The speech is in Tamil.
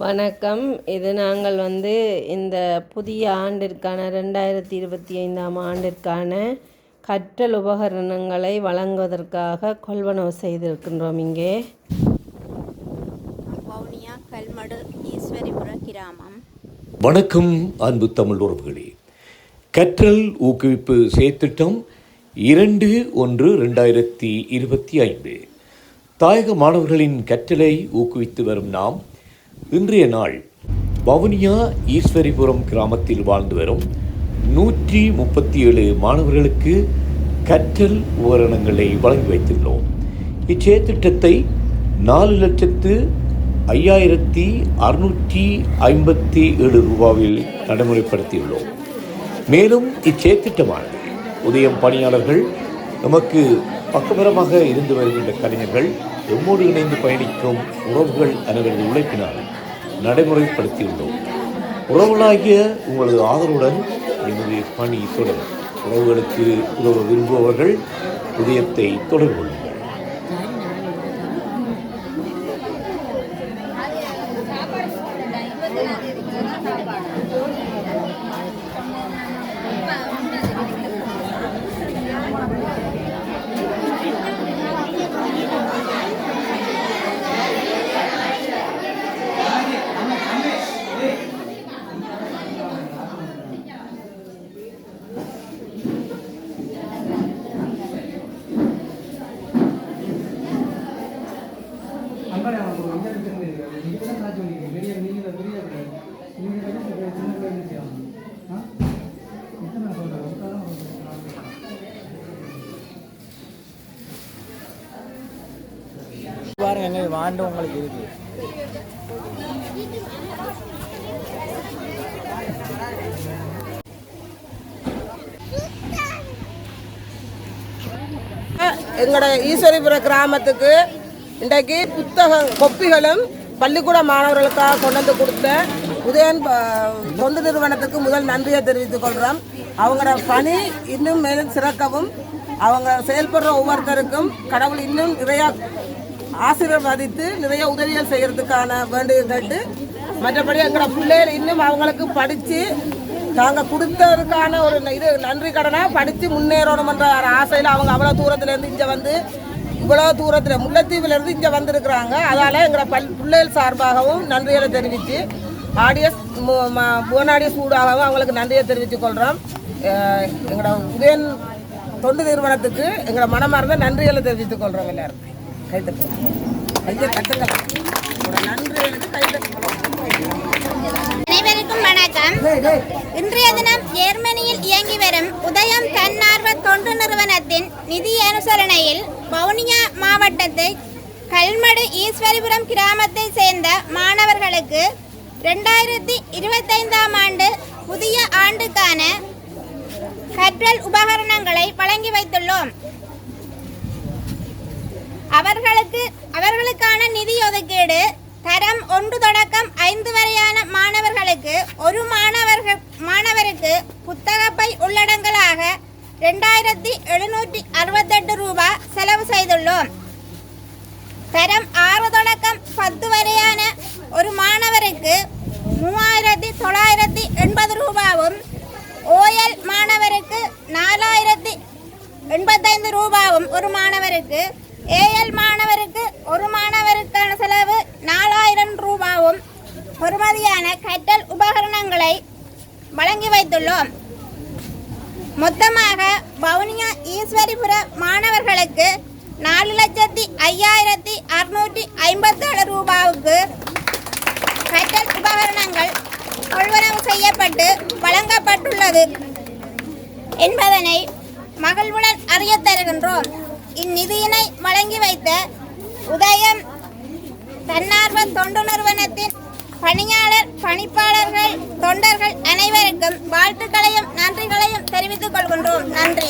வணக்கம். இது நாங்கள் இந்த புதிய ஆண்டிற்கான 2025ஆம் ஆண்டிற்கான கற்றல் உபகரணங்களை வழங்குவதற்காக கொள்வனவு செய்திருக்கின்றோம். இங்கே வவுனியா கல்மடு ஈஸ்வரிபுர கிராமம். வணக்கம் அன்பு தமிழ் உறவுகளே. கற்றல் ஊக்குவிப்பு செயற்திட்டம் 2/1/2025 தாயக மாணவர்களின் கற்றலை ஊக்குவித்து வரும் நாம் இன்றைய நாள் வவுனியா ஈஸ்வரிபுரம் கிராமத்தில் வாழ்ந்து வரும் 137 மாணவர்களுக்கு கற்றல் உபகரணங்களை வழங்கி வைத்துள்ளோம். இச்செயற்திட்டத்தை 4,05,657 ரூபாவில் நடைமுறைப்படுத்தியுள்ளோம். மேலும் இச்செயற்திட்டமானது உதயம் பணியாளர்கள், நமக்கு பக்கபலமாக இருந்து வருகின்ற கலைஞர்கள், எம்மோடு இணைந்து பயணிக்கும் உறவுகள் அனைவரது உழைப்பினால் நடைமுறைப்படுத்தியுள்ளோம். உறவுகளாகிய உங்களது ஆதரவுடன் என்னுடைய பணி தொடரும். உறவுகளுக்கு உதவ விரும்புபவர்கள் உதயத்தை தொடர்பு கொள்ளுங்கள். பாருங்க, வாண்டு உங்களுக்கு இருக்கு. எங்களோட ஈஸ்வரிபுர கிராமத்துக்கு இன்றைக்கு புத்தகம் கொப்பிகளும் பள்ளிக்கூட மாணவர்களுக்காக கொண்டு வந்து கொடுத்த உதயன் தொண்டு நிறுவனத்துக்கு முதல் நன்றியை தெரிவித்துக் கொள்கிறோம். அவங்களோட பணி இன்னும் மேலும் சிறக்கவும், அவங்க செயல்படுற ஒவ்வொருத்தருக்கும் கடவுள் இன்னும் நிறையா ஆசீர்வதித்து நிறைய உதவிகள் செய்கிறதுக்கான வேண்டிய கேட்டு, மற்றபடி எங்களோட பிள்ளைகள் இன்னும் அவங்களுக்கு படித்து நாங்கள் கொடுத்ததுக்கான ஒரு இது நன்றி கடனாக படித்து முன்னேறணுமென்ற ஆசையில் அவங்க அவ்வளோ தூரத்துலேருந்து இங்கே வந்து, இவ்வளோ தூரத்தில் முல்லைத்தீவிலேருந்து இங்கே வந்திருக்கிறாங்க. அதால் எங்களை பிள்ளைகள் சார்பாகவும் நன்றிகளை தெரிவித்து, ஆடியஸ் புவனாடியஸ் ஊடாகவும் அவங்களுக்கு நன்றியை தெரிவித்துக் கொள்கிறோம். எங்களோட உதயன் தொண்டு நிறுவனத்துக்கு எங்களோட மனமார்ந்த நன்றிகளை தெரிவித்துக் கொள்கிறோம். எல்லாரும் கைத்தட்டுவோம். அனைவருக்கும் வணக்கம். இன்றைய தினம் ஜெர்மனியில் இயங்கி வரும் உதயம் தன்னார்வ தொண்டு நிறுவனத்தின் நிதி அனுசரணையில் வவுனியா மாவட்டத்தை கல்மடு ஈஸ்வரிபுரம் கிராமத்தை சேர்ந்த மாணவர்களுக்கு 2025ஆம் ஆண்டு புதிய ஆண்டுக்கான கற்றல் உபகரணங்களை வழங்கி வைத்துள்ளோம். அவர்களுக்கான நிதி ஒதுக்கீடு தரம் 1 தொடக்கம் 5 வரையான மாணவர்களுக்கு ஒரு மாணவருக்கு புத்தகப்பை உள்ளடங்கலாக 2,768 ரூபாய் செலவு செய்துள்ளோம். தரம் 6 தொடக்கம் 10 வரையான ஒரு மாணவருக்கு 3,980 ரூபாவும், ஓஎல் மாணவருக்கு 4,085 ரூபாவும் ஒரு மாணவருக்கு, ஏஎல் மாணவருக்கு ஒரு மாணவருக்கான செலவு 4,000 ரூபாவும் பெறுமதியான கற்றல் உபகரணங்களை வழங்கி வைத்துள்ளோம். மொத்தமாக வவுனியா ஈஸ்வரிபுர மாணவர்களுக்கு 4,05,657 ரூபாவுக்கு கற்றல் உபகரணங்கள் கொள்வனவு செய்யப்பட்டு வழங்கப்பட்டுள்ளது என்பதனை மகிழ்வுடன் அறிய தருகின்றோம். இந்நிதியினை வழங்கி வைத்த உதயம் தன்னார்வ தொண்டு நிறுவனத்தின் பணிப்பாளர்கள், தொண்டர்கள் அனைவருக்கும் வாழ்த்துக்களையும் நன்றிகளையும் தெரிவித்துக் கொள்கின்றோம். நன்றி.